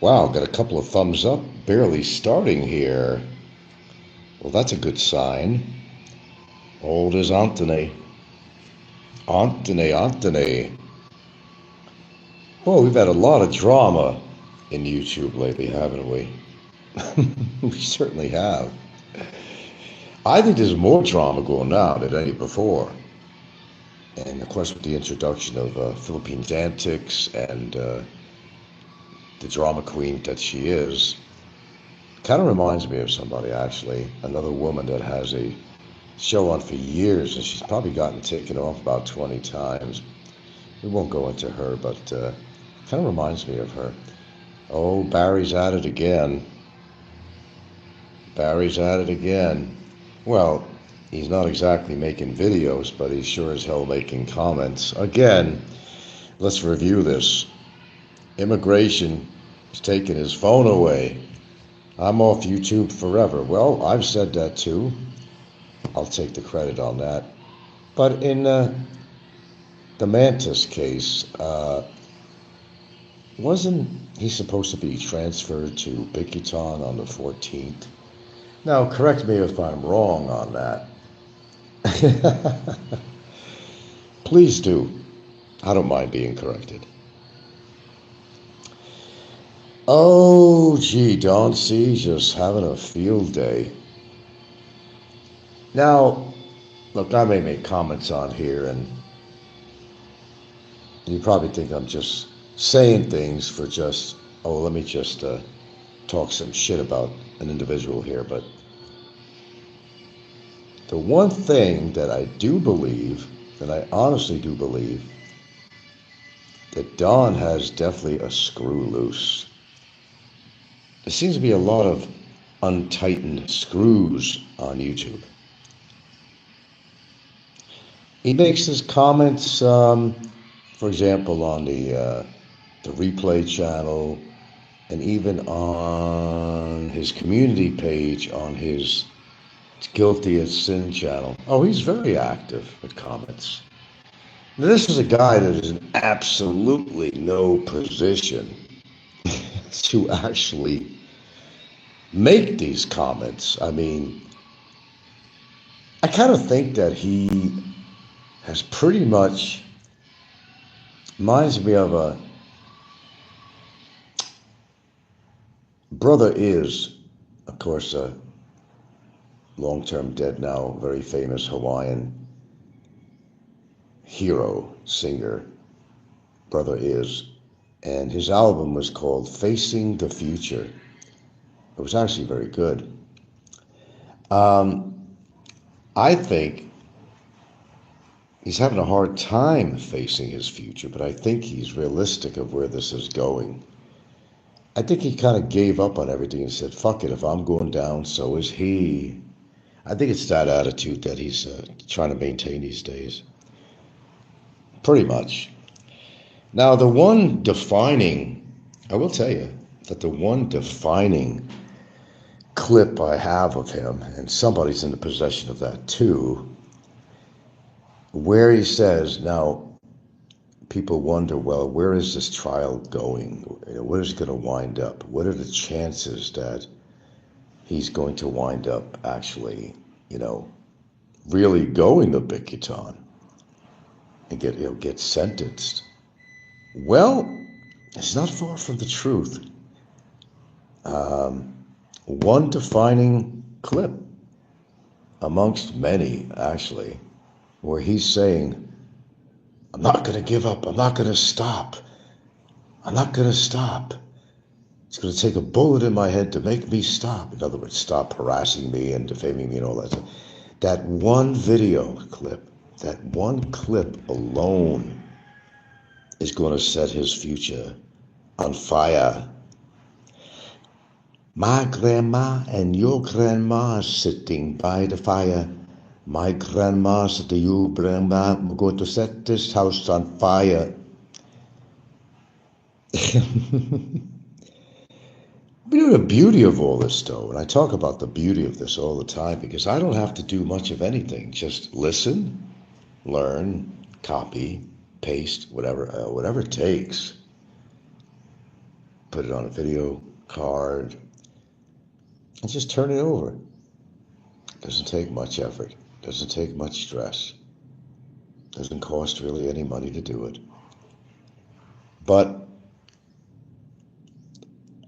Wow, got a couple of thumbs up, barely starting here. Well, that's a good sign. Old as Anthony. Anthony. Well, we've had a lot of drama in YouTube lately, haven't we? We certainly have. I think there's more drama going now than any before. And of course, with the introduction of Philippines Antics and the drama queen that she is, kind of reminds me of somebody, actually. Another woman that has a show on for years, and she's probably gotten taken off about 20 times. We won't go into her, but kind of reminds me of her. Oh, Barry's at it again. Barry's at it again. Well, he's not exactly making videos, but he's sure as hell making comments. Again, let's review this. Immigration is taking his phone away. I'm off YouTube forever. Well, I've said that too. I'll take the credit on that. But in the Mantis case, wasn't he supposed to be transferred to Bicutan on the 14th? Now, correct me if I'm wrong on that. Please do. I don't mind being corrected. Oh, gee, Don C. just having a field day. Now, look, I may make comments on here, and you probably think I'm just saying things for just, oh, let me just talk some shit about an individual here. But the one thing that I do believe, that I honestly do believe, that Don has definitely a screw loose. There seems to be a lot of untightened screws on YouTube. He makes his comments, for example, on the replay channel, and even on his community page on his Guilty as Sin channel. Oh, he's very active with comments. Now, this is a guy that is in absolutely no position to actually make these comments. I mean, I kind of think that he has pretty much reminds me of a brother is, of course, a long-term dead now, very famous Hawaiian hero, singer, brother is, and his album was called Facing the Future. It was actually very good. I think he's having a hard time facing his future, but I think he's realistic of where this is going. I think he kind of gave up on everything and said, fuck it, if I'm going down, so is he. I think it's that attitude that he's trying to maintain these days. Pretty much. Now, I will tell you that the one defining clip I have of him, and somebody's in the possession of that too, where he says, now, people wonder, well, where is this trial going? Where is it going to wind up? What are the chances that he's going to wind up actually, really going to Bicutan and get sentenced? Well, it's not far from the truth. One defining clip amongst many, actually, where he's saying, I'm not going to give up. I'm not going to stop. I'm not going to stop. It's going to take a bullet in my head to make me stop. In other words, stop harassing me and defaming me and all that. That one video clip, that one clip alone is going to set his future on fire. My grandma and your grandma are sitting by the fire. My grandma said to you, grandma, we're going to set this house on fire. You know the beauty of all this, though, and I talk about the beauty of this all the time because I don't have to do much of anything. Just listen, learn, copy, paste, whatever it takes. put it on a video card, and just turn it over. Doesn't take much effort. Doesn't take much stress. Doesn't cost really any money to do it. But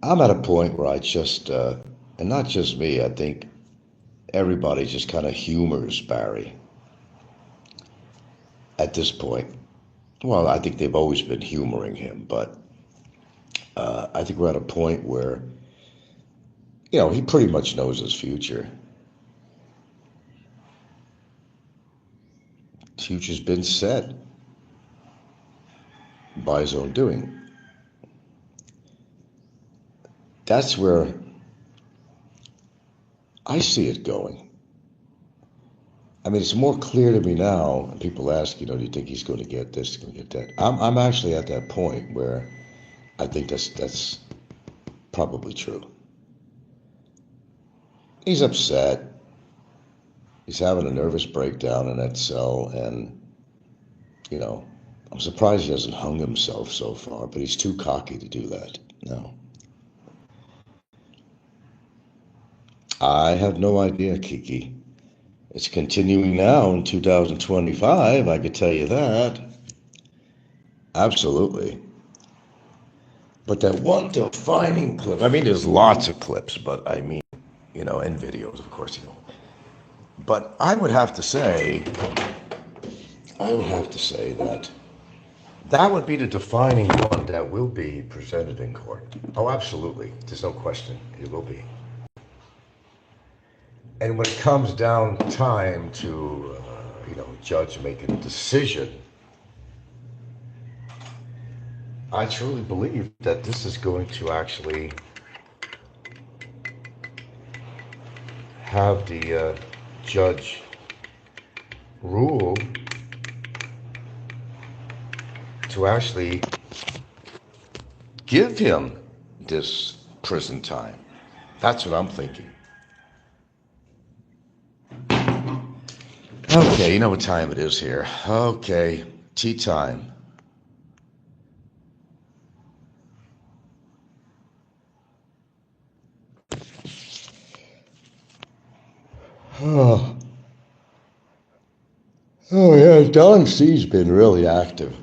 I'm at a point where I just, and not just me, I think everybody just kind of humors Barry at this point. Well, I think they've always been humoring him, but I think we're at a point where, he pretty much knows his future. His future's been set by his own doing. That's where I see it going. I mean, it's more clear to me now. And people ask, do you think he's going to get this, going to get that? I'm actually at that point where I think that's probably true. He's upset. He's having a nervous breakdown in that cell, and I'm surprised he hasn't hung himself so far, but he's too cocky to do that. No. I have no idea, Kiki. It's continuing now in 2025, I could tell you that. Absolutely. But that one defining clip, I mean, there's lots of clips, but I mean, and videos, of course, But I would have to say that would be the defining one that will be presented in court. Oh, absolutely. There's no question. It will be. And when it comes down time to, judge making a decision, I truly believe that this is going to actually have the judge rule to actually give him this prison time. That's what I'm thinking. Okay, you know what time it is here. Okay, tea time. Oh, yeah, Don C's been really active.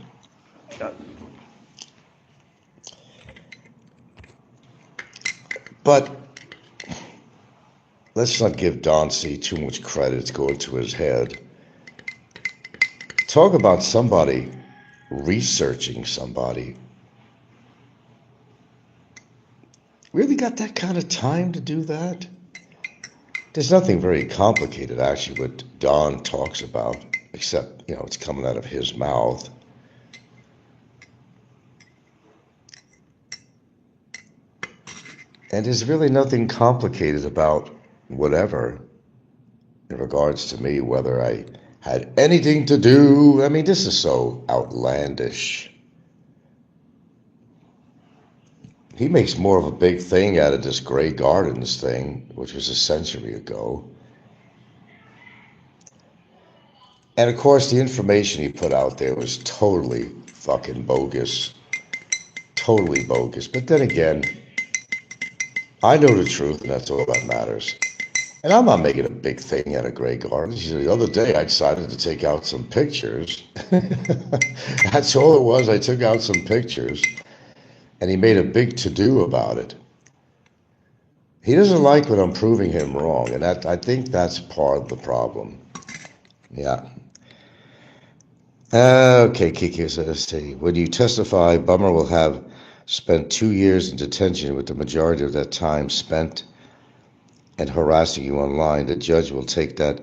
But let's not give Don C too much credit. It's going to his head. Talk about somebody researching somebody. Really got that kind of time to do that? There's nothing very complicated, actually, what Don talks about, except, it's coming out of his mouth. And there's really nothing complicated about whatever in regards to me, whether I had anything to do. I mean, this is so outlandish. He makes more of a big thing out of this Grey Gardens thing, which was a century ago. And of course, the information he put out there was totally fucking bogus. Totally bogus. But then again, I know the truth, and that's all that matters. And I'm not making a big thing out of Grey Gardens. The other day, I decided to take out some pictures. That's all it was. I took out some pictures, and he made a big to-do about it. He doesn't like when I'm proving him wrong, and I think that's part of the problem. Yeah. Okay, Kiki says, when you testify, Bummer will have spent 2 years in detention, with the majority of that time spent and harassing you online. The judge will take that.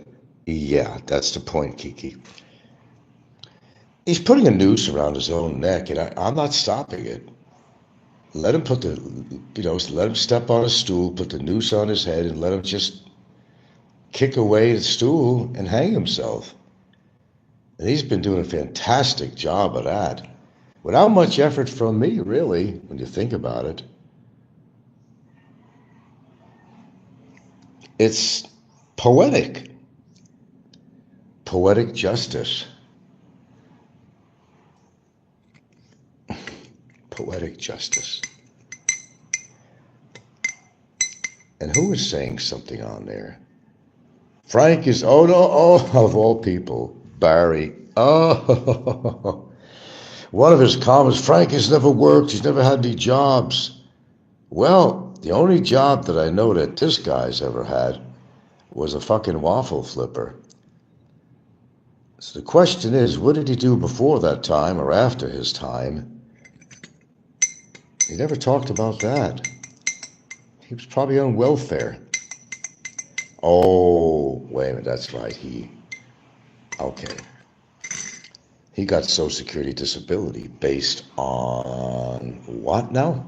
Yeah, that's the point, Kiki. He's putting a noose around his own neck, and I'm not stopping it. Let him let him step on a stool, put the noose on his head, and let him just kick away the stool and hang himself. And he's been doing a fantastic job of that, without much effort from me, really, when you think about it. It's poetic. Poetic justice. Poetic justice. And who is saying something on there? Frank is, oh no, oh, of all people, Barry. Oh, one of his comments, Frank has never worked, he's never had any jobs. Well, the only job that I know that this guy's ever had was a fucking waffle flipper. So the question is, what did he do before that time or after his time? He never talked about that. He was probably on welfare. Oh, wait a minute, that's right. Okay. He got Social Security disability based on what now?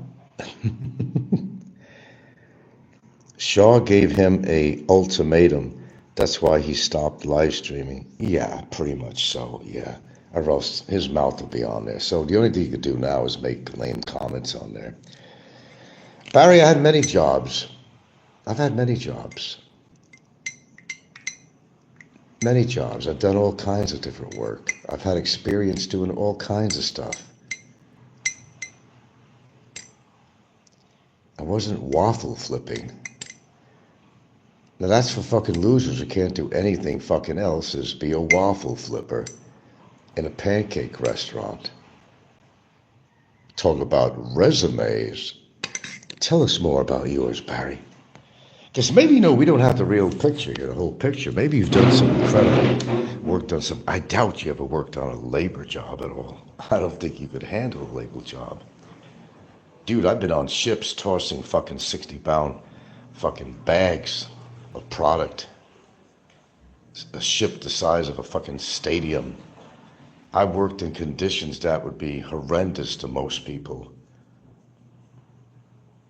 Shaw gave him a ultimatum. That's why he stopped live streaming. Yeah, pretty much so, yeah. Or else his mouth will be on there. So the only thing you could do now is make lame comments on there. Barry, I had many jobs. I've had many jobs. Many jobs. I've done all kinds of different work. I've had experience doing all kinds of stuff. I wasn't waffle flipping. Now that's for fucking losers who can't do anything fucking else is be a waffle flipper in a pancake restaurant. Talk about resumes. Tell us more about yours, Barry. Because maybe, we don't have the real picture here, the whole picture. Maybe you've done some incredible work, I doubt you ever worked on a labor job at all. I don't think you could handle a labor job. Dude, I've been on ships tossing fucking 60-pound fucking bags of product. A ship the size of a fucking stadium. I worked in conditions that would be horrendous to most people.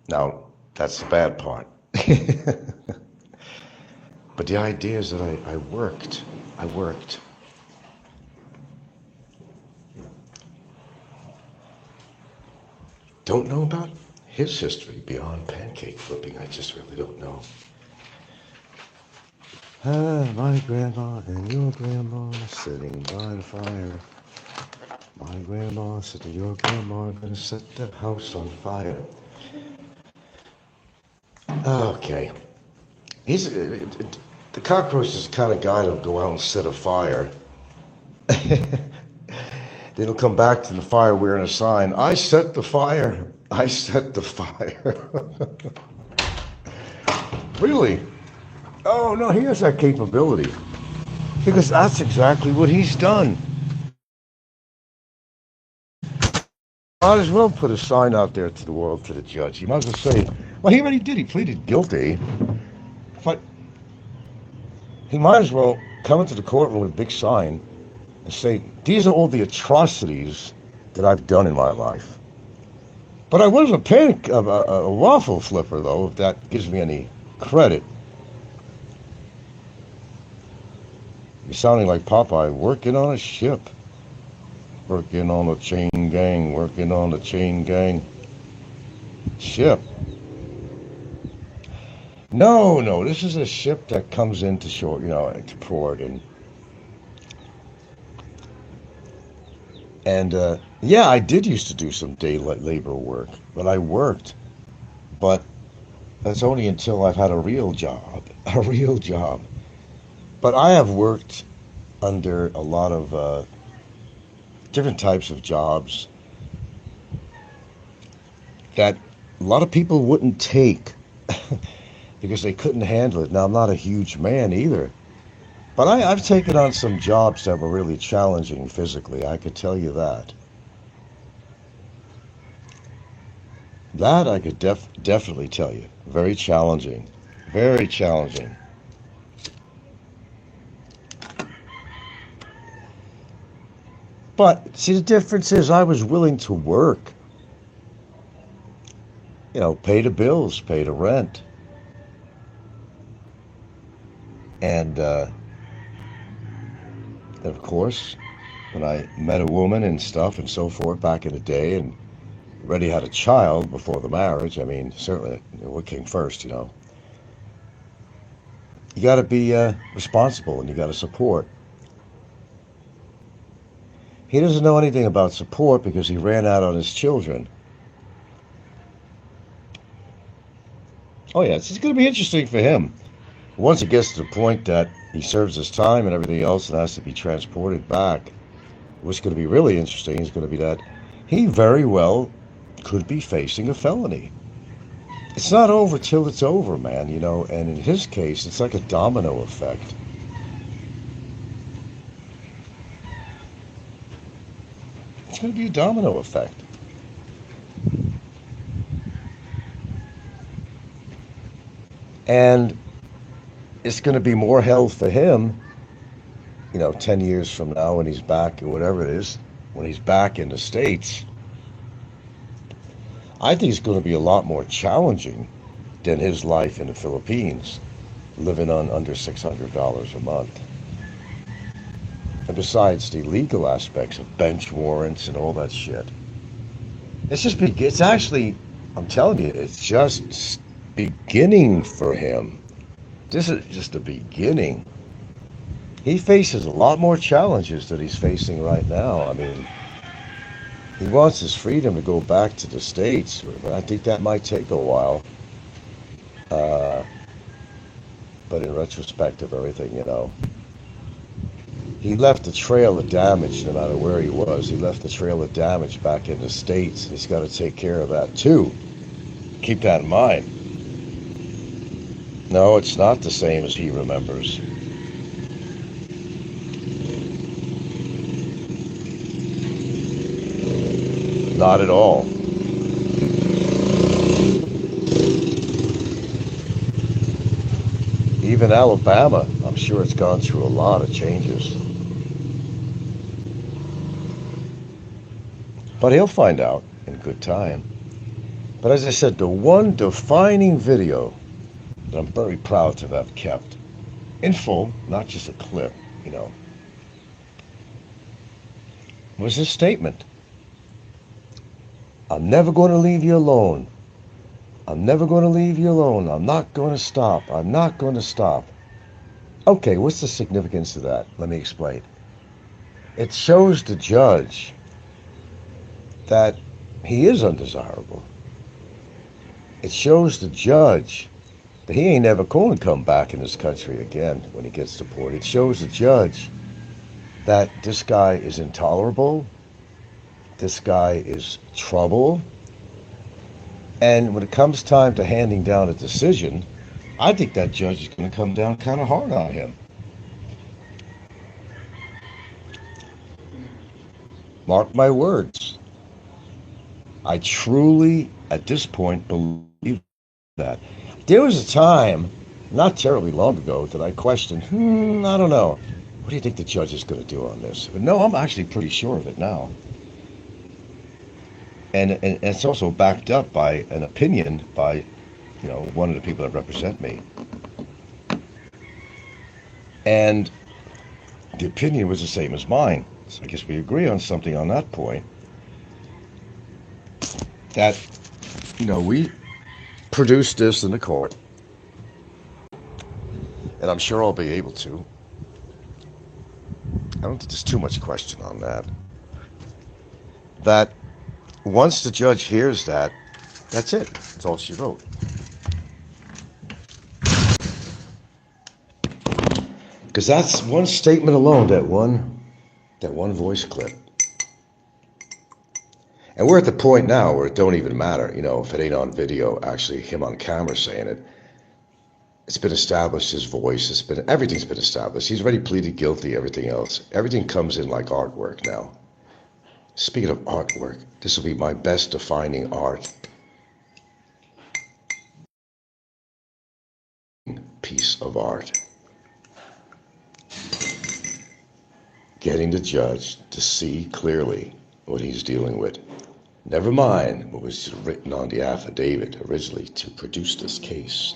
Now, that's the bad part. But the idea is that I worked. Don't know about his history beyond pancake flipping. I just really don't know. My grandma and your grandma sitting by the fire. My grandma said to your grandma, gonna set the house on fire. Okay. The cockroach is the kind of guy that'll go out and set a fire. Then he'll come back to the fire wearing a sign, I set the fire. I set the fire. Really? Oh, no, he has that capability. Because that's exactly what he's done. Might as well put a sign out there to the world, to the judge. He might as well say, well, he already did. He pleaded guilty. But he might as well come into the courtroom with a big sign and say, these are all the atrocities that I've done in my life. But I was a waffle flipper, though, if that gives me any credit. You're sounding like Popeye, working on a ship. Working on the chain gang, working on the chain gang. Ship. No, this is a ship that comes into shore, to port. And yeah, I did used to do some day labor work, but I worked. But that's only until I've had a real job. But I have worked under a lot of different types of jobs that a lot of people wouldn't take because they couldn't handle it. Now, I'm not a huge man either, but I've taken on some jobs that were really challenging physically, I could tell you that. That I could definitely tell you. Very challenging. Very challenging. But, see, the difference is I was willing to work. Pay the bills, pay the rent. And of course, when I met a woman and stuff and so forth back in the day and already had a child before the marriage, I mean, certainly, what came first, You got to be responsible and you got to support. He doesn't know anything about support because he ran out on his children. Oh yeah, it's going to be interesting for him. Once it gets to the point that he serves his time and everything else and has to be transported back, what's going to be really interesting is going to be that he very well could be facing a felony. It's not over till it's over, man, you know, and in his case, it's like a domino effect. It's going to be a domino effect. And it's going to be more hell for him, you know, 10 years from now when he's back or whatever it is, when he's back in the States. I think it's going to be a lot more challenging than his life in the Philippines, living on under $600 a month. And besides the legal aspects of bench warrants and all that shit, it's actually, I'm telling you, it's just beginning for him. This is just the beginning. He faces a lot more challenges that he's facing right now. I mean, he wants his freedom to go back to the States, but I think that might take a while. Uh, but in retrospect of everything, you know, he left a trail of damage no matter where he was. He left a trail of damage back in the States, and he's got to take care of that too. Keep that in mind. No, it's not the same as he remembers. Not at all. Even Alabama, I'm sure it's gone through a lot of changes. But he'll find out in good time. But as I said, the one defining video that I'm very proud to have kept in full, not just a clip, you know, was his statement. I'm never going to leave you alone. I'm never going to leave you alone. I'm not going to stop. I'm not going to stop. Okay, what's the significance of that? Let me explain. It shows the judge that he is undesirable. It shows the judge that he ain't never going to come back in this country again when he gets deported. It shows the judge that this guy is intolerable. This guy is trouble. And when it comes time to handing down a decision, I think that judge is going to come down kind of hard on him. Mark my words. I truly, at this point, believe that. There was a time, not terribly long ago, that I questioned, I don't know. What do you think the judge is going to do on this? But no, I'm actually pretty sure of it now. And it's also backed up by an opinion by, you know, one of the people that represent me. And the opinion was the same as mine. So I guess we agree on something on that point. That, you know, we produced this in the court. And I'm sure I'll be able to. I don't think there's too much question on that. That once the judge hears that, that's it. That's all she wrote. Because that's one statement alone, that one voice clip. And we're at the point now where it don't even matter, you know, if it ain't on video, actually him on camera saying it. It's been established, his voice, everything's been established. He's already pleaded guilty, everything else. Everything comes in like artwork now. Speaking of artwork, this will be my best defining art piece of art. Getting the judge to see clearly what he's dealing with. Never mind what was written on the affidavit originally to produce this case.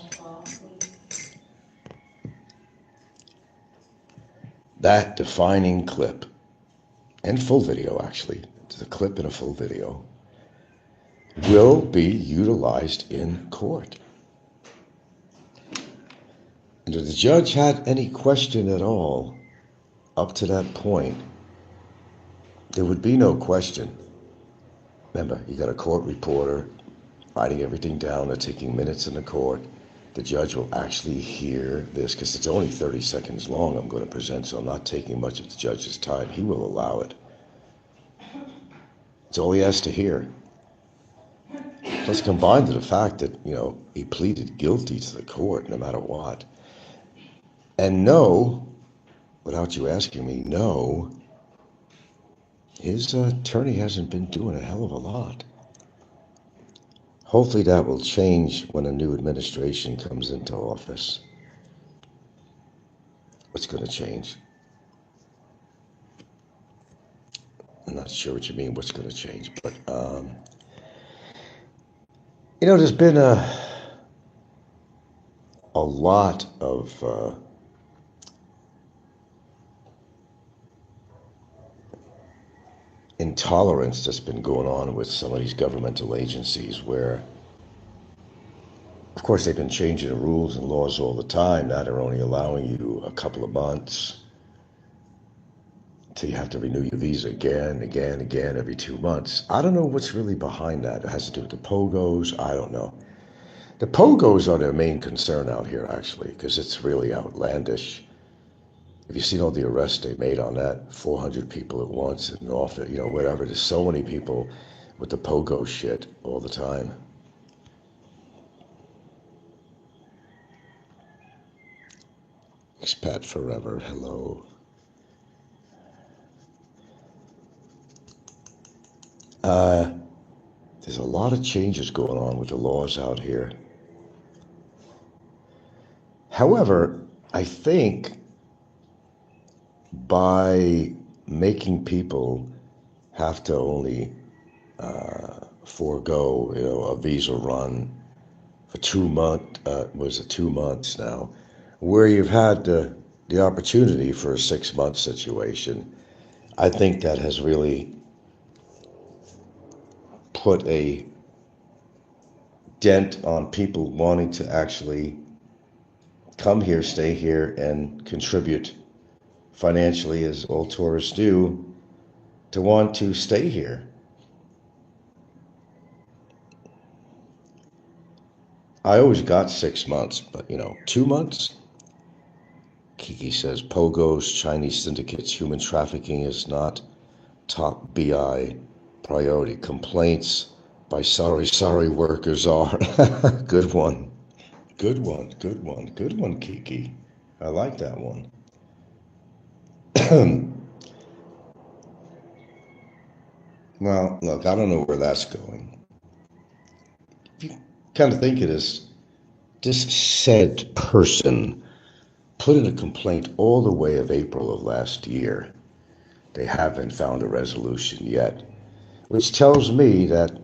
That defining clip, and full video actually, it's a clip and a full video, will be utilized in court. And if the judge had any question at all up to that point, there would be no question. Remember, you got a court reporter writing everything down, they're taking minutes in the court. the judge will actually hear this, because it's only 30 seconds long I'm going to present, so I'm not taking much of the judge's time. He will allow it. It's all he has to hear. Plus, combined to the fact that, he pleaded guilty to the court no matter what. And no, without you asking me, no, his attorney hasn't been doing a hell of a lot. Hopefully that will change when a new administration comes into office. What's going to change? I'm not sure what you mean, what's going to change, but, there's been a lot of intolerance that's been going on with some of these governmental agencies where, of course, they've been changing the rules and laws all the time. Now they're only allowing you a couple of months until you have to renew your visa again, every 2 months. I don't know what's really behind that. It has to do with the POGOs. I don't know. The POGOs are their main concern out here, actually, because it's really outlandish. Have you seen all the arrests they made on that? 400 people at once and off it, whatever. There's so many people with the POGO shit all the time. Expat Forever, hello. There's a lot of changes going on with the laws out here. However, I think by making people have to only forego, a visa run for 2 months, was it 2 months now, where you've had the opportunity for a 6-month situation, I think that has really put a dent on people wanting to actually come here, stay here, and contribute financially, as all tourists do, to want to stay here. I always got 6 months, but 2 months? Kiki says, POGOs, Chinese syndicates, human trafficking is not top BI priority. Complaints by sorry workers are. Good one. Good one, Kiki. I like that one. Well, look, I don't know where that's going. If you kind of think of this said person put in a complaint all the way of April of last year. They haven't found a resolution yet, which tells me that,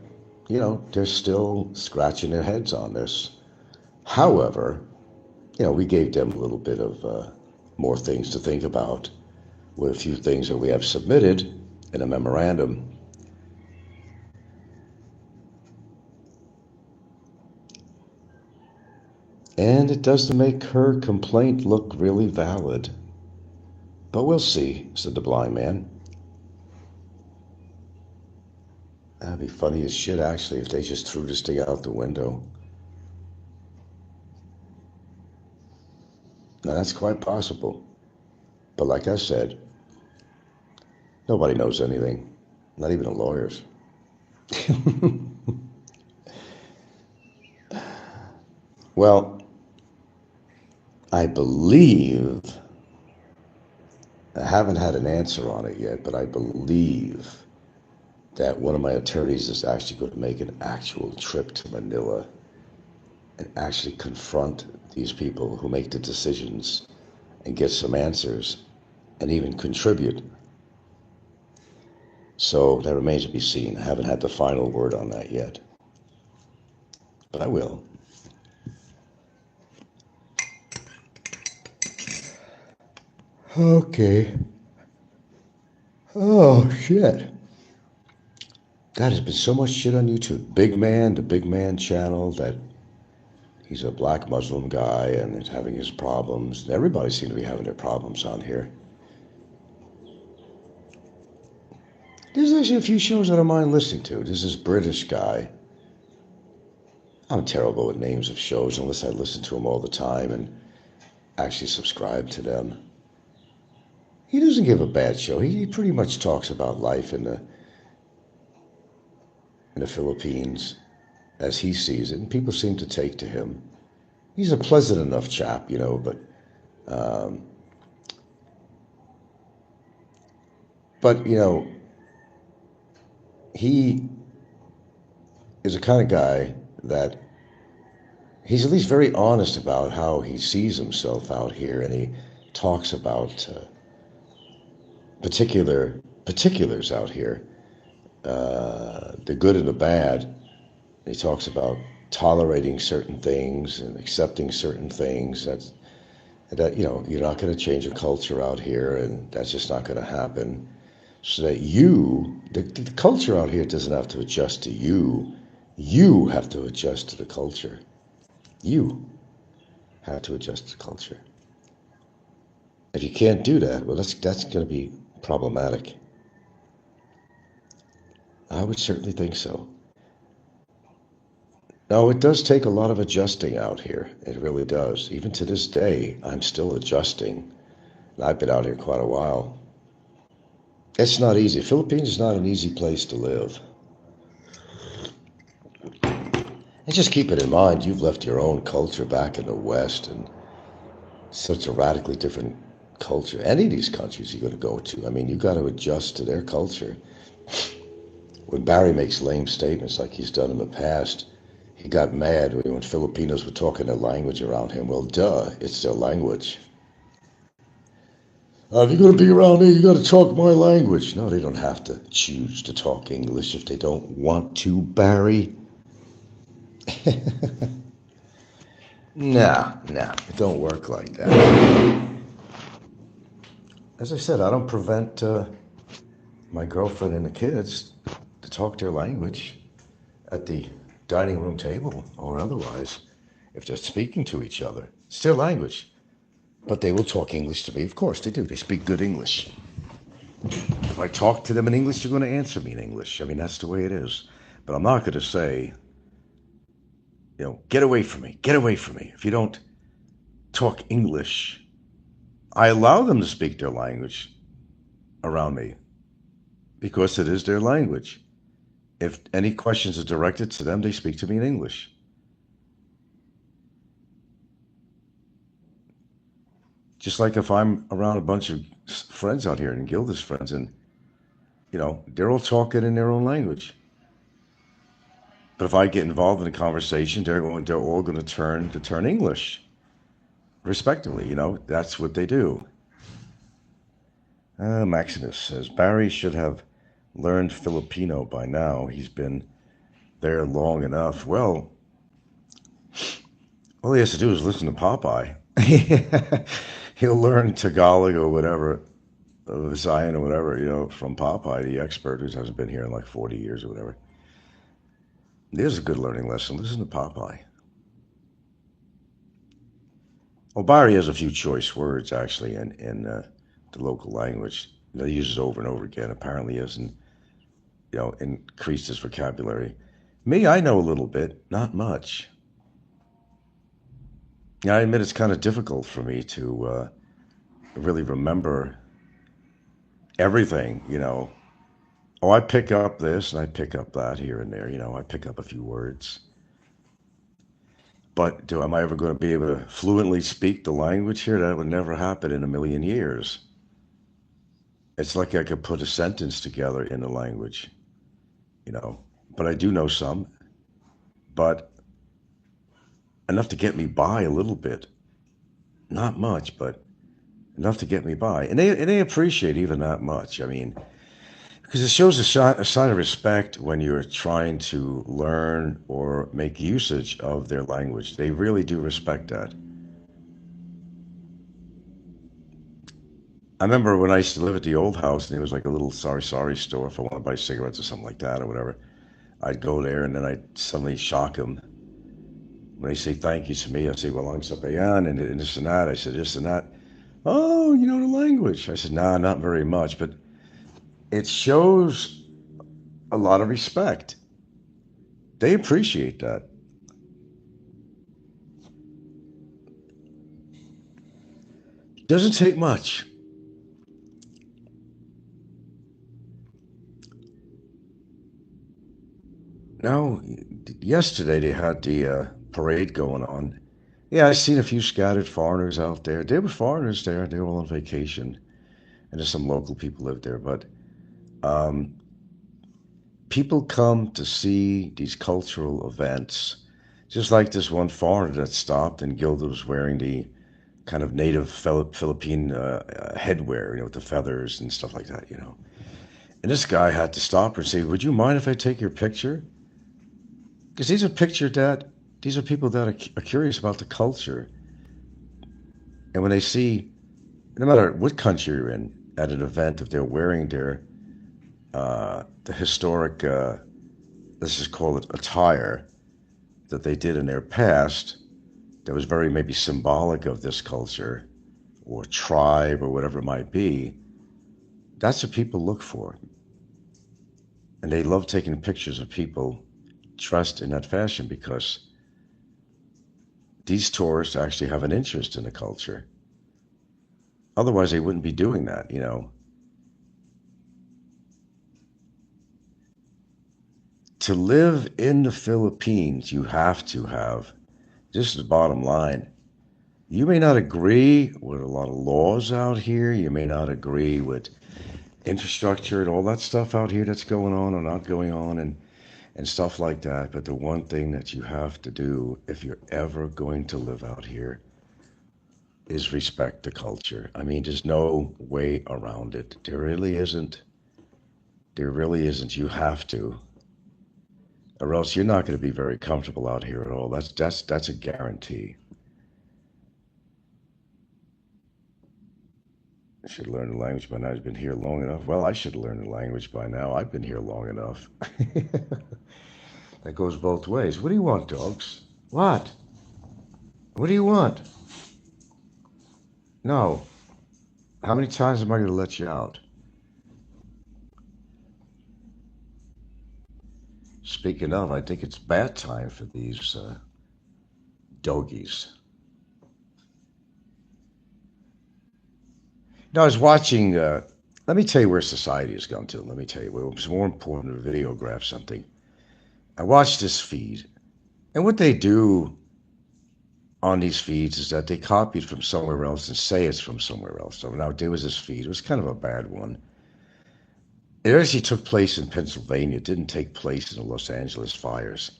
they're still scratching their heads on this. However, we gave them a little bit of more things to think about with a few things that we have submitted in a memorandum. And it doesn't make her complaint look really valid. But we'll see, said the blind man. That'd be funny as shit, actually, if they just threw this thing out the window. Now, that's quite possible. But like I said, nobody knows anything, not even the lawyers. Well, I believe, I haven't had an answer on it yet, but I believe that one of my attorneys is actually going to make an actual trip to Manila and actually confront these people who make the decisions and get some answers and even contribute. So that remains to be seen. I haven't had the final word on that yet, but I will. Okay. Oh, shit. God, there's been so much shit on YouTube. The Big Man channel, that he's a black Muslim guy and is having his problems. Everybody seems to be having their problems on here. There's actually a few shows I don't mind listening to. There's this British guy. I'm terrible with names of shows unless I listen to them all the time and actually subscribe to them. He doesn't give a bad show. He pretty much talks about life in the Philippines as he sees it, and people seem to take to him. He's a pleasant enough chap, um, but he is the kind of guy that he's at least very honest about how he sees himself out here, and he talks about particulars out here, the good and the bad. He talks about tolerating certain things and accepting certain things. That you're not going to change a culture out here, and that's just not going to happen. So that the culture out here doesn't have to adjust to you. You have to adjust to the culture. You have to adjust to the culture. If you can't do that, well, that's going to be problematic. I would certainly think so. No, it does take a lot of adjusting out here. It really does. Even to this day, I'm still adjusting. I've been out here quite a while. It's not easy. Philippines is not an easy place to live. And just keep it in mind, you've left your own culture back in the West, and such a radically different culture. Any of these countries you're going to go to, I mean, you've got to adjust to their culture. When Barry makes lame statements like he's done in the past, he got mad when Filipinos were talking their language around him. Well, duh, it's their language. If you're going to be around me, you got to talk my language. No, they don't have to choose to talk English if they don't want to, Barry. Nah, it don't work like that. As I said, I don't prevent my girlfriend and the kids to talk their language at the dining room table or otherwise, if they're speaking to each other. It's their language. But they will talk English to me. Of course they do. They speak good English. If I talk to them in English, they're going to answer me in English. I mean, that's the way it is. But I'm not going to say, get away from me. Get away from me. If you don't talk English, I allow them to speak their language around me because it is their language. If any questions are directed to them, they speak to me in English. Just like if I'm around a bunch of friends out here and Gilda's friends, and they're all talking in their own language. But if I get involved in a conversation, they're all going to turn English, respectively. That's what they do. Maximus says Barry should have learned Filipino by now. He's been there long enough. Well, all he has to do is listen to Popeye. He'll learn Tagalog or whatever, Visayan or whatever, from Popeye, the expert who hasn't been here in like 40 years or whatever. There's a good learning lesson. Listen to Popeye. Well, Barry has a few choice words, actually, in the local language that he uses over and over again. Apparently he hasn't, increased his vocabulary. Me, I know a little bit, not much. I admit it's kind of difficult for me to really remember everything, Oh, I pick up this and I pick up that here and there, I pick up a few words. But am I ever going to be able to fluently speak the language here? That would never happen in a million years. It's like I could put a sentence together in the language, But I do know some, but enough to get me by a little bit. Not much, but enough to get me by. And they appreciate even that much. I mean, because it shows a sign of respect when you're trying to learn or make usage of their language. They really do respect that. I remember when I used to live at the old house, and there was like a little sorry store if I want to buy cigarettes or something like that or whatever. I'd go there, and then I'd suddenly shock them. When they say thank you to me, I say, well, I'm Sapayan, and this and that. I said, this and that. Oh, you know the language. I said, nah, not very much, but it shows a lot of respect. They appreciate that. Doesn't take much. Now, yesterday they had the parade going on. Yeah, I seen a few scattered foreigners out there. There were foreigners there. They were all on vacation, and there's some local people live there. But um, people come to see these cultural events, just like this one foreigner that stopped, and Gilda was wearing the kind of native Philippine headwear, with the feathers and stuff like that. And this guy had to stop her and say, "Would you mind if I take your picture?" Because these are people that are curious about the culture, and when they see, no matter what country you're in, at an event, if they're wearing the historic, let's just call it attire that they did in their past, that was very maybe symbolic of this culture or tribe or whatever it might be, that's what people look for. And they love taking pictures of people dressed in that fashion because these tourists actually have an interest in the culture. Otherwise, they wouldn't be doing that. To live in the Philippines, you have to have, this is the bottom line. You may not agree with a lot of laws out here. You may not agree with infrastructure and all that stuff out here that's going on or not going on and stuff like that. But the one thing that you have to do if you're ever going to live out here is respect the culture. I mean, there's no way around it. There really isn't. There really isn't. You have to, or else you're not going to be very comfortable out here at all. That's a guarantee. I should learn the language by now. I've been here long enough. Well, I should learn the language by now. I've been here long enough. That goes both ways. What do you want, dogs? What? What do you want? No. How many times am I going to let you out? Speaking of, I think it's bad time for these doggies. No, I was watching. Let me tell you where society has gone to. Let me tell you where it's more important to videograph something. I watched this feed, and what they do on these feeds is that they copy it from somewhere else and say it's from somewhere else. So now there was this feed. It was kind of a bad one. It actually took place in Pennsylvania. It didn't take place in the Los Angeles fires.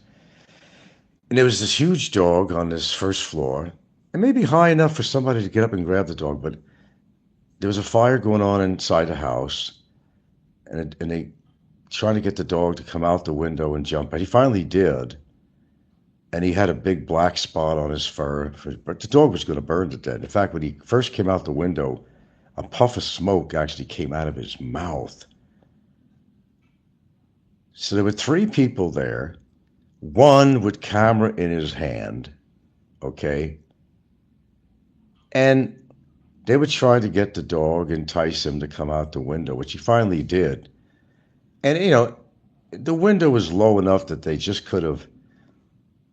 And there was this huge dog on this first floor. It may be high enough for somebody to get up and grab the dog, but there was a fire going on inside the house, and they trying to get the dog to come out the window and jump. And he finally did, and he had a big black spot on his fur. But the dog was going to burn to death. In fact, when he first came out the window, a puff of smoke actually came out of his mouth. So there were three people there, one with camera in his hand, okay, and they were trying to get the dog, entice him to come out the window, which he finally did. And the window was low enough that they just could have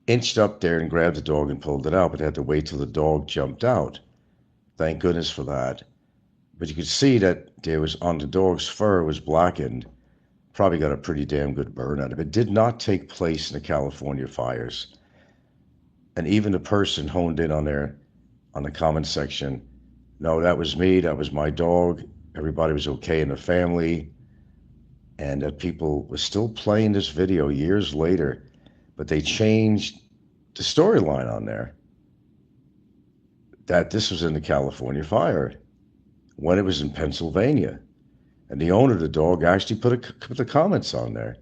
inched up there and grabbed the dog and pulled it out, but they had to wait till the dog jumped out. Thank goodness for that. But you could see that there was on the dog's fur was blackened. Probably got a pretty damn good burn out of it. It did not take place in the California fires. And even the person honed in on there on the comment section. No, that was me. That was my dog. Everybody was okay in the family. And that people were still playing this video years later, but they changed the storyline on there that this was in the California fire when it was in Pennsylvania. And the owner of the dog actually put the comments on there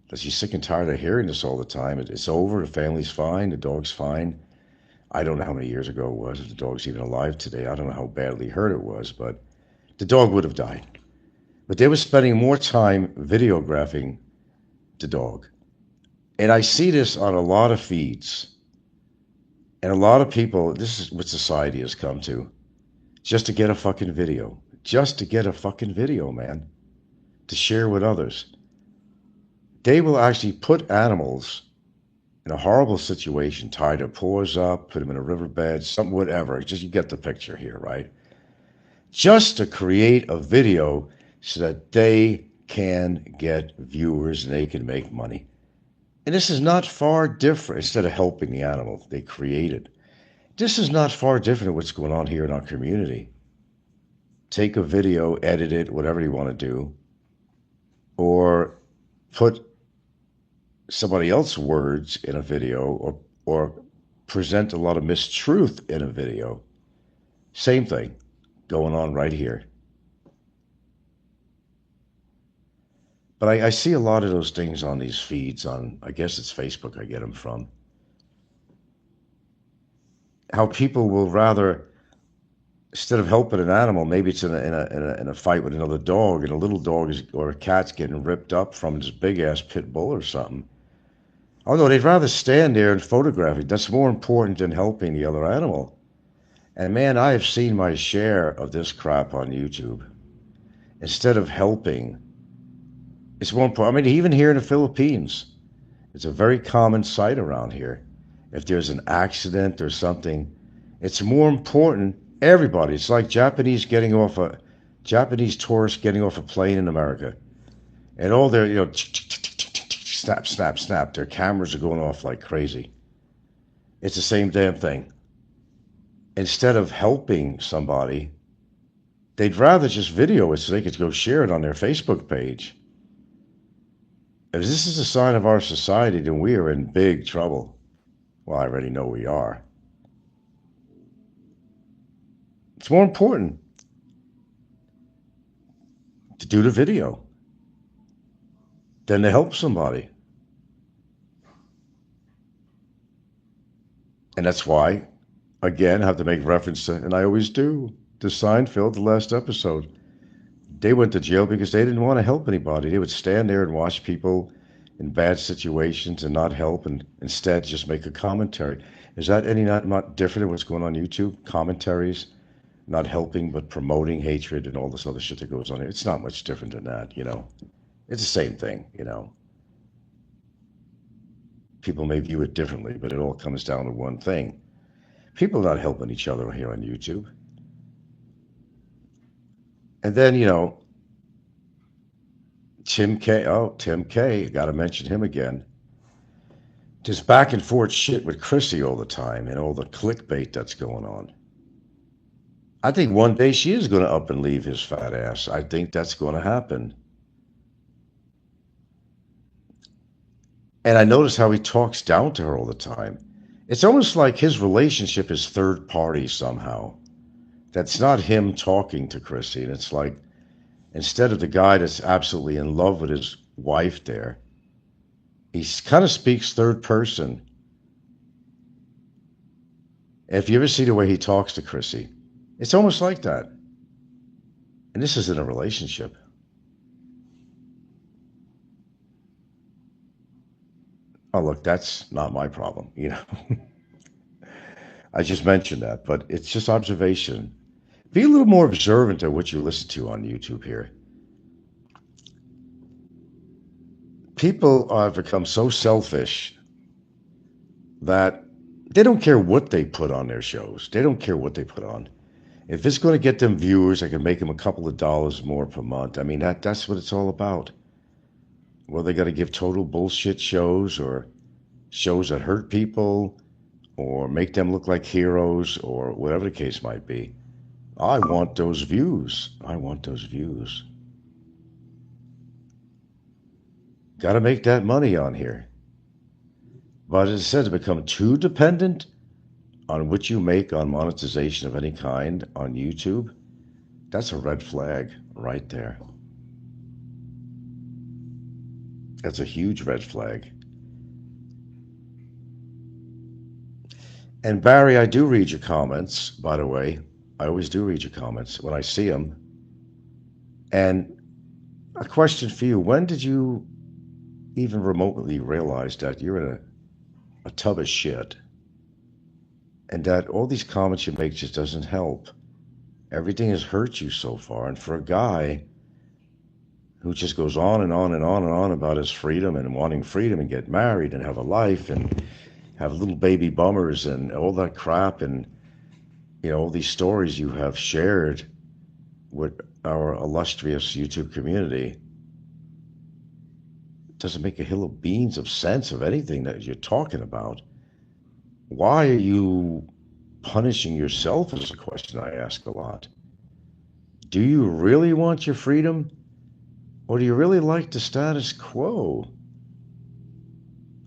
that she's sick and tired of hearing this all the time. It's over. The family's fine. The dog's fine. I don't know how many years ago it was, if the dog's even alive today. I don't know how badly hurt it was, but the dog would have died. But they were spending more time videographing the dog. And I see this on a lot of feeds. And a lot of people, this is what society has come to, just to get a fucking video. Just to get a fucking video, man, to share with others. They will actually put animals in a horrible situation, tie their paws up, put them in a riverbed, something, whatever. Just you get the picture here, right? just to create a video so that they can get viewers and they can make money. And this is not far different. Instead of helping the animal they created, this is not far different than what's going on here in our community. Take a video, edit it, whatever you want to do, or put somebody else's words in a video, or present a lot of mistruth in a video. Same thing going on right here. But I see a lot of those things on these feeds on, I guess it's Facebook I get them from. How people will rather, instead of helping an animal, maybe it's in a fight with another dog, and a little dog is, or a cat's getting ripped up from this big ass pit bull or something. Oh no, they'd rather stand there and photograph it. That's more important than helping the other animal. And man, I have seen my share of this crap on YouTube. Instead of helping, it's more important. I mean, even here in the Philippines, it's a very common sight around here. If there's an accident or something, it's more important. Everybody, it's like Japanese tourists getting off a plane in America, and all their, snap, snap, snap. Their cameras are going off like crazy. It's the same damn thing. Instead of helping somebody, they'd rather just video it so they could go share it on their Facebook page. If this is a sign of our society, then we are in big trouble. Well, I already know we are. It's more important to do the video than to help somebody. And that's why, again, I have to make reference to, and I always do, to Seinfeld, the last episode. They went to jail because they didn't want to help anybody. They would stand there and watch people in bad situations and not help, and instead just make a commentary. Is that any not different than what's going on YouTube? Commentaries, not helping but promoting hatred and all this other shit that goes on here. It's not much different than that, It's the same thing, People may view it differently, but it all comes down to one thing. People are not helping each other here on YouTube. And then, Tim K, got to mention him again. Just back and forth shit with Chrissy all the time and all the clickbait that's going on. I think one day she is going to up and leave his fat ass. I think that's going to happen. And I notice how he talks down to her all the time. It's almost like his relationship is third party somehow. That's not him talking to Chrissy. And it's like, instead of the guy that's absolutely in love with his wife there, he kind of speaks third person. If you ever see the way he talks to Chrissy, it's almost like that. And this isn't a relationship. Oh, look, that's not my problem, I just mentioned that, but it's just observation. Be a little more observant of what you listen to on YouTube here. People have become so selfish that they don't care what they put on their shows. They don't care what they put on. If it's going to get them viewers, I can make them a couple of dollars more per month. I mean, that's what it's all about. Well, they got to give total bullshit shows, or shows that hurt people, or make them look like heroes, or whatever the case might be. I want those views. I want those views. Got to make that money on here. But as I said, to become too dependent on what you make on monetization of any kind on YouTube, that's a red flag right there. That's a huge red flag. And Barry, I do read your comments, by the way. I always do read your comments when I see them. And a question for you: when did you even remotely realize that you're in a tub of shit, and that all these comments you make just doesn't help? Everything has hurt you so far. And for a guy who just goes on and on and on and on about his freedom and wanting freedom and get married and have a life and have little baby bummers and all that crap, and all these stories you have shared, with our illustrious YouTube community doesn't make a hill of beans of sense of anything that you're talking about. Why are you punishing yourself is a question I ask a lot. Do you really want your freedom? Or do you really like the status quo?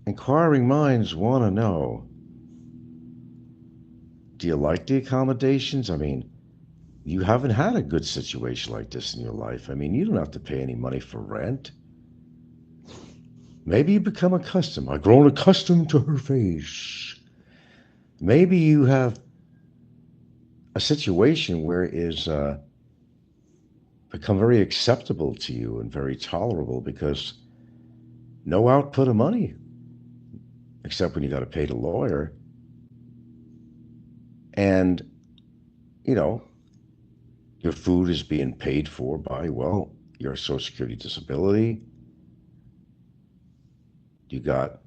Inquiring minds want to know. Do you like the accommodations? I mean, you haven't had a good situation like this in your life. I mean, you don't have to pay any money for rent. Maybe you become accustomed. I've grown accustomed to her face. Maybe you have a situation where it is become very acceptable to you and very tolerable because no output of money, except when you got to pay the lawyer. And, you know, your food is being paid for by, well, your Social Security disability. You got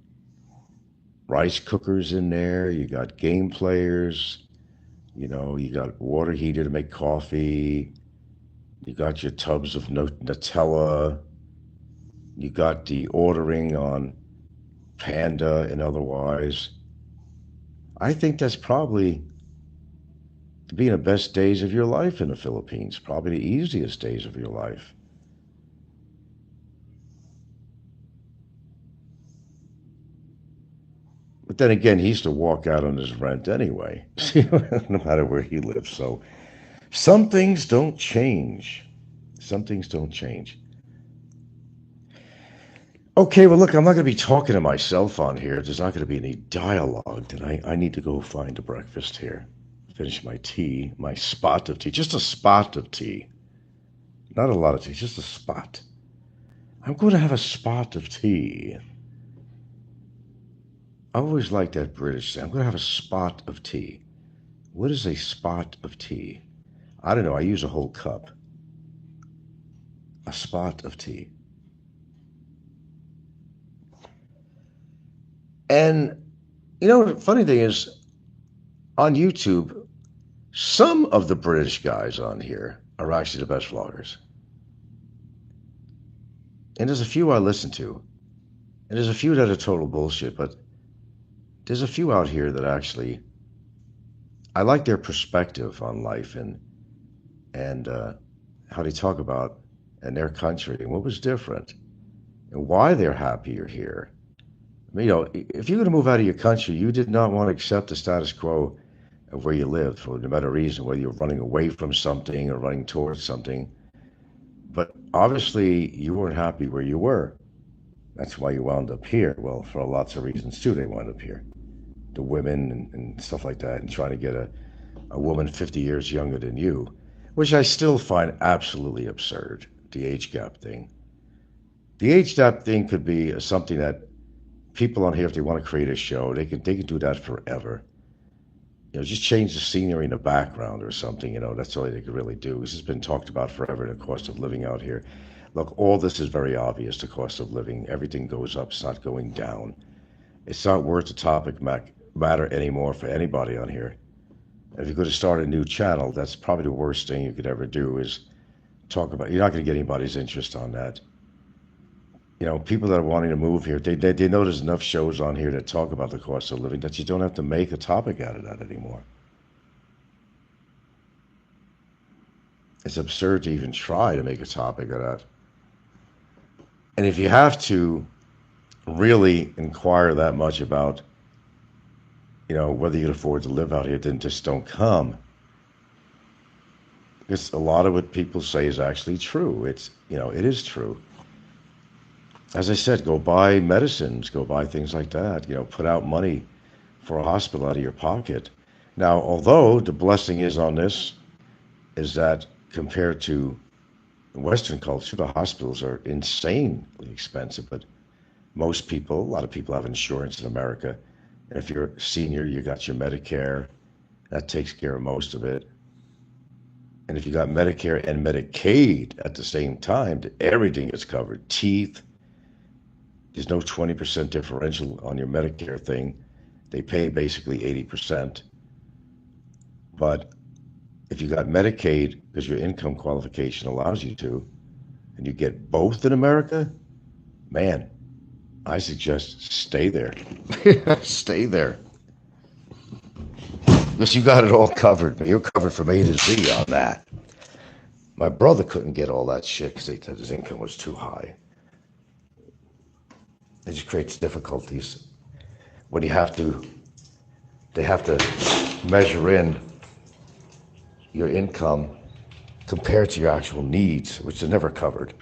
rice cookers in there. You got game players. You know, you got water heater to make coffee. You got your tubs of Nutella. You got the ordering on Panda and otherwise. I think that's probably being the best days of your life in the Philippines, probably the easiest days of your life. But then again, he used to walk out on his rent anyway, no matter where he lives. So some things don't change. Some things don't change. Okay, well, look, I'm not going to be talking to myself on here. There's not going to be any dialogue tonight. I need to go find a breakfast here. Finish my tea, my spot of tea, just a spot of tea. Not a lot of tea, just a spot. I'm going to have a spot of tea. I always like that British thing. I'm going to have a spot of tea. What is a spot of tea? I don't know. I use a whole cup. A spot of tea. And, you know, the funny thing is, on YouTube, some of the British guys on here are actually the best vloggers. And there's a few I listen to. And there's a few that are total bullshit, but there's a few out here that actually, I like their perspective on life and how they talk about in their country and what was different and why they're happier here. I mean, you know, if you're going to move out of your country, you did not want to accept the status quo of where you lived for no matter reason, whether you're running away from something or running towards something. But obviously, you weren't happy where you were. That's why you wound up here. Well, for lots of reasons too, they wound up here. The women and stuff like that, and trying to get a woman 50 years younger than you, which I still find absolutely absurd, the age gap thing. The age gap thing could be something that people on here, if they want to create a show, they can do that forever. You know, just change the scenery in the background or something. You know, that's all they could really do. This has been talked about forever, the cost of living out here. Look, all this is very obvious, the cost of living. Everything goes up, it's not going down. It's not worth the topic matter anymore for anybody on here. If you're going to start a new channel, that's probably the worst thing you could ever do is talk about, you're not going to get anybody's interest on that. You know, people that are wanting to move here, they know there's enough shows on here that talk about the cost of living that you don't have to make a topic out of that anymore. It's absurd to even try to make a topic of that. And if you have to really inquire that much about, you know, whether you can afford to live out here, then just don't come. Because a lot of what people say is actually true. It's, you know, it is true. As I said, go buy medicines, go buy things like that, you know, put out money for a hospital out of your pocket. Now, although the blessing is on this, is that compared to Western culture, the hospitals are insanely expensive, but most people, a lot of people have insurance in America. And if you're a senior, you got your Medicare, that takes care of most of it. And if you got Medicare and Medicaid at the same time, everything is covered. Teeth, there's no 20% differential on your Medicare thing. They pay basically 80%. But if you got Medicaid because your income qualification allows you to, and you get both in America, man, I suggest stay there. Stay there. Because you got it all covered. You're covered from A to Z on that. My brother couldn't get all that shit because they said his income was too high. It just creates difficulties when they have to measure in your income compared to your actual needs, which are never covered.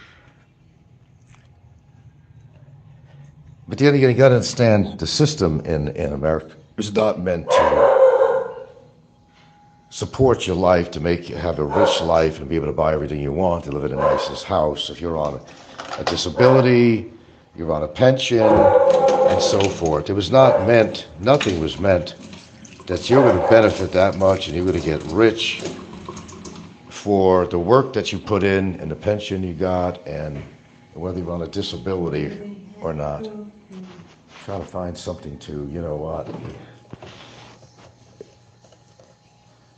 But then again, you got to understand the system in America is not meant to support your life, to make you have a rich life and be able to buy everything you want, to live in the nicest house. If you're on a disability, you're on a pension, and so forth. It was not meant, nothing was meant that you're going to benefit that much and you're going to get rich for the work that you put in and the pension you got, and whether you're on a disability or not. Try to find something to, you know what?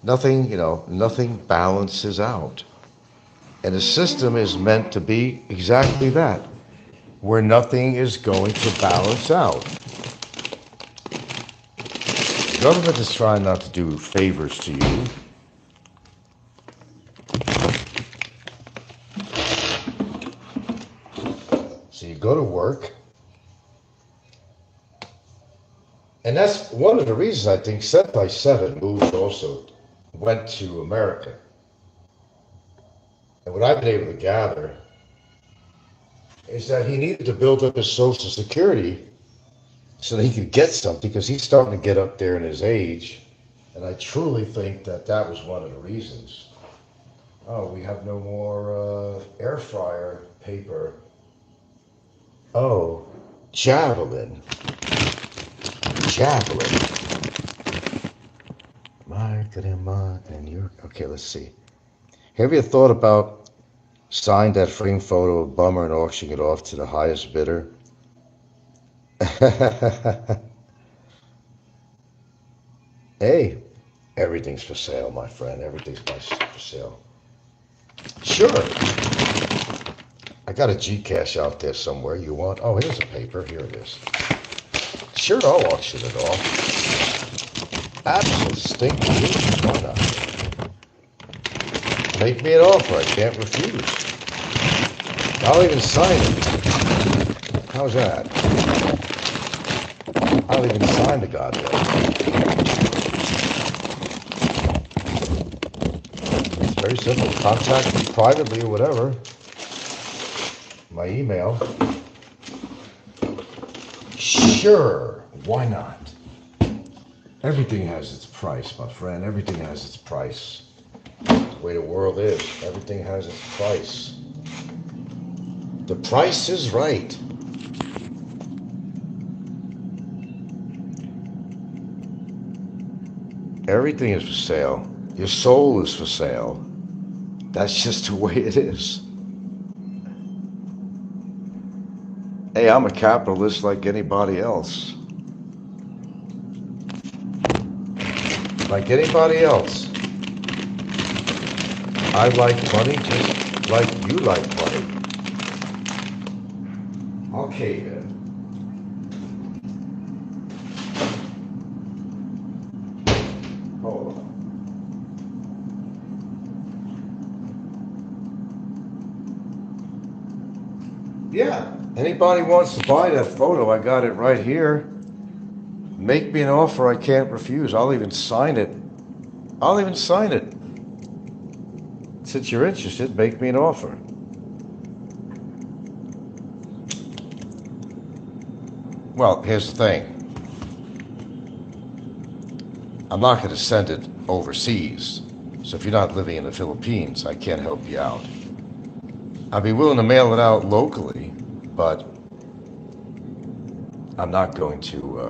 Nothing balances out. And the system is meant to be exactly that, where nothing is going to balance out. The government is trying not to do favors to you. So you go to work. And that's one of the reasons I think 7 by 7 moved also, went to America. And what I've been able to gather is that he needed to build up his Social Security so that he could get something, because he's starting to get up there in his age. And I truly think that that was one of the reasons. Oh, we have no more air fryer paper. Oh, Javelin. And you're okay. Let's see. Have you thought about signing that frame photo of Bummer and auctioning it off to the highest bidder? Hey, everything's for sale, my friend. Everything's for sale. Sure. I got a Gcash out there somewhere. You want? Oh, here's a paper. Here it is. Sure, I'll auction it off. Absolutely. Why not? Make me an offer I can't refuse. I'll even sign it. How's that? I'll even sign the goddamn thing. It's very simple. Contact me privately or whatever. My email. Sure, why not? Everything has its price, my friend. Everything has its price. The way the world is, everything has its price. The price is right. Everything is for sale. Your soul is for sale. That's just the way it is. Hey, I'm a capitalist like anybody else. Like anybody else. I like money just like you like money. Okay, then. Hold on. Yeah, anybody wants to buy that photo, I got it right here. Make me an offer I can't refuse. I'll even sign it. Since you're interested, make me an offer. Well, here's the thing. I'm not going to send it overseas. So if you're not living in the Philippines, I can't help you out. I'd be willing to mail it out locally, but I'm not going to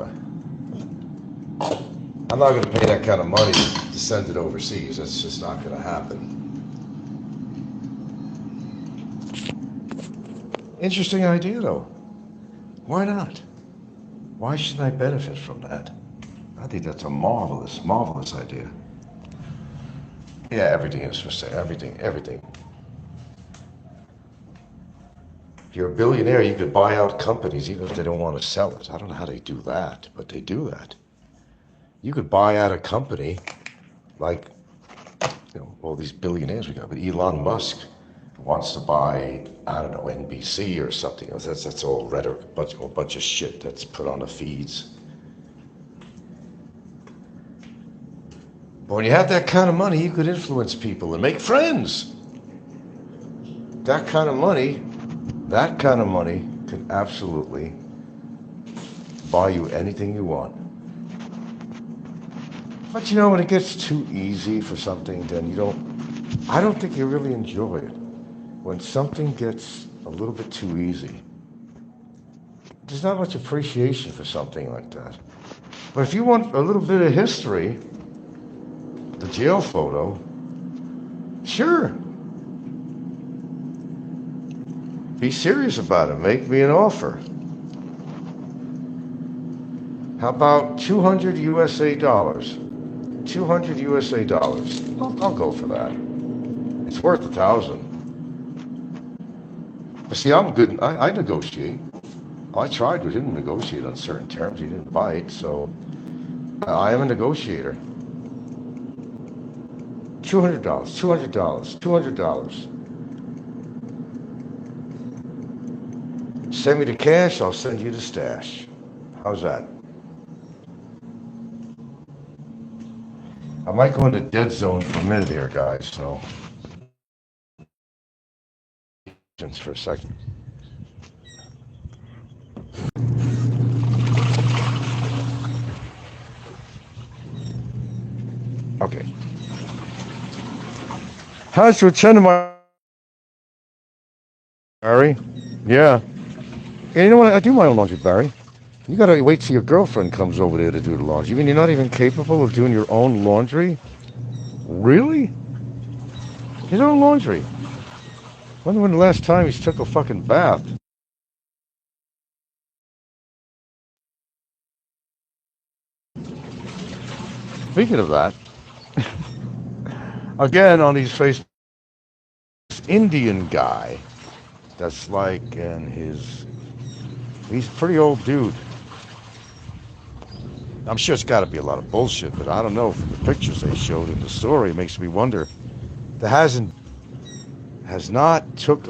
pay that kind of money to send it overseas. That's just not going to happen. Interesting idea, though. Why not? Why shouldn't I benefit from that? I think that's a marvelous, marvelous idea. Yeah, everything is for sale. Everything. If you're a billionaire, you could buy out companies even if they don't want to sell it. I don't know how they do that, but they do that. You could buy out a company like, all these billionaires we got. But Elon Musk wants to buy, I don't know, NBC or something. That's all rhetoric, a bunch of shit that's put on the feeds. But when you have that kind of money, you could influence people and make friends. That kind of money can absolutely buy you anything you want. But when it gets too easy for something, then I don't think you really enjoy it. When something gets a little bit too easy, there's not much appreciation for something like that. But if you want a little bit of history, the jail photo, sure. Be serious about it. Make me an offer. How about 200 USA dollars? 200 USA dollars. I'll go for that. It's worth 1,000. But see, I'm good. I negotiate. I tried with him to negotiate on certain terms. He didn't bite, so I am a negotiator. $200, $200, $200. Send me the cash, I'll send you the stash. How's that? I might go into dead zone for a minute here, guys, so just for a second. Okay. How's your chin, Barry? Yeah. And you know what? I do my own laundry, Barry. You gotta wait till your girlfriend comes over there to do the laundry. You mean you're not even capable of doing your own laundry? Really? His own laundry. Wonder when the last time he took a fucking bath. Speaking of that, again on these Facebook, this Indian guy that's like he's a pretty old dude. I'm sure it's got to be a lot of bullshit, but I don't know. From the pictures they showed in the story, it makes me wonder. Has not took